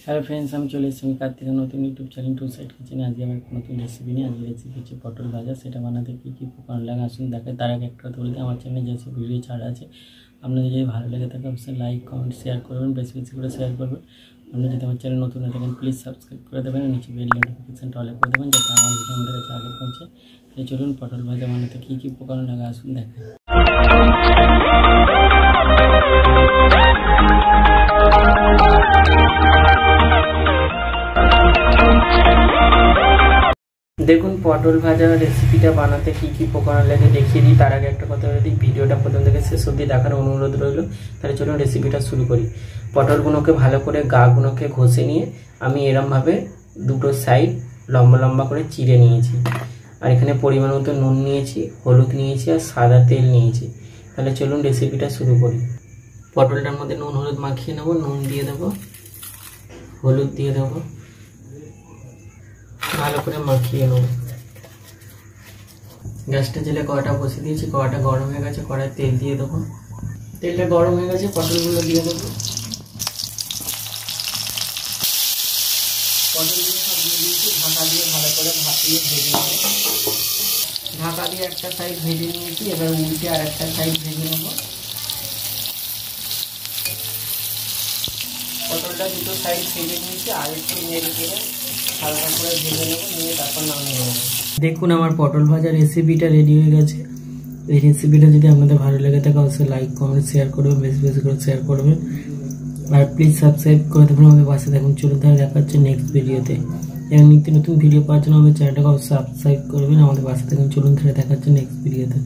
Hello friends, আমি চলে এসেছি কার্তিকের নতুন ইউটিউব চ্যানেল টু সাইড কিচেনে। আজকে আমি নতুন রেসিপি নিয়ে রেসিপি হচ্ছে পটল ভাজা। সেটা বানাতে কী কী উপকরণ লাগে আসুন দেখায়। তার আগে একটা কথা বলতে, আমার চ্যানেলে যেসব ভিডিও ছাড়া আছে আপনাদের যদি ভালো লেগে থাকে অবশ্যই লাইক কমেন্ট শেয়ার করবেন, বেশি বেশি করে শেয়ার করবেন। আপনি যদি আমার চ্যানেল নতুন হয়ে থাকেন প্লিজ সাবস্ক্রাইব করে দেবেন, নিচে বেল নোটিফিকেশানটা অল করে দেবেন যাতে আমার ভিডিও আমাদের কাছে আগে পৌঁছে। তাই চলুন পটল ভাজা বানাতে কী কী উপকরণ লাগে আসুন দেখায়। দেখুন পটল ভাজা রেসিপিটা বানাতে কী কী উপকরণ লাগে দেখিয়ে দিই। তার আগে একটা কথা বলে দিই, ভিডিওটা প্রথম থেকে শেষ অবধি দেখার অনুরোধ রইল। তাহলে চলুন রেসিপিটা শুরু করি। পটলগুলোকে ভালো করে গাগুলোকে ঘষে নিয়ে আমি এরমভাবে দুটো সাইড লম্বা লম্বা করে চিড়ে নিয়েছি। আর এখানে পরিমাণ মতো নুন নিয়েছি, হলুদ নিয়েছি আর সাদা তেল নিয়েছি। তাহলে চলুন রেসিপিটা শুরু করি। পটলটার মধ্যে নুন হলুদ মাখিয়ে নেবো। নুন দিয়ে দেবো, হলুদ দিয়ে দেবো, ভালো করে মাখিয়ে নেব। গ্যাসটা জেলে কড়াটা বসে দিয়েছি, কড়াটা গরম হয়ে গেছে, কড়ায় তেল দিয়ে দেবো। তেলটা গরম হয়ে গেছে, পটলগুলো দিয়ে দেবো। পটলগুলো সব দিয়ে দিয়েছি, ঢাকা দিয়ে ভালো করে ভাপিয়ে ভেজে নেব। ঢাকা দিয়ে একটা সাইড ভেজে নিয়েছি, এবার উল্টে আর একটা সাইড ভেজে নেব। পটলটা দুটো সাইড ভেজে নিয়েছি, আর একটু নেড়ে চেড়ে হালকা করে ভেজে নেবো, নিয়ে তারপর নামিয়ে নেবো। দেখুন আমার পটল ভাজা রেসিপিটা রেডি হয়ে গেছে। এই রেসিপিটা যদি আপনাদের ভালো লেগে থাকে অবশ্যই লাইক কমেন্ট শেয়ার করবেন, বেশি বেশি করে শেয়ার করবেন। আর প্লিজ সাবস্ক্রাইব করে দেবেন আমাদের পাশে। দেখুন চলুন তাহলে দেখা হচ্ছে নেক্সট ভিডিওতে। এবং নিত্য নতুন ভিডিও পাওয়ার জন্য আমাদের চ্যানেলটাকে অবশ্যই সাবস্ক্রাইব করবেন, আমাদের পাশে দেখুন। চলুন তাহলে দেখা হচ্ছে নেক্সট ভিডিওতে।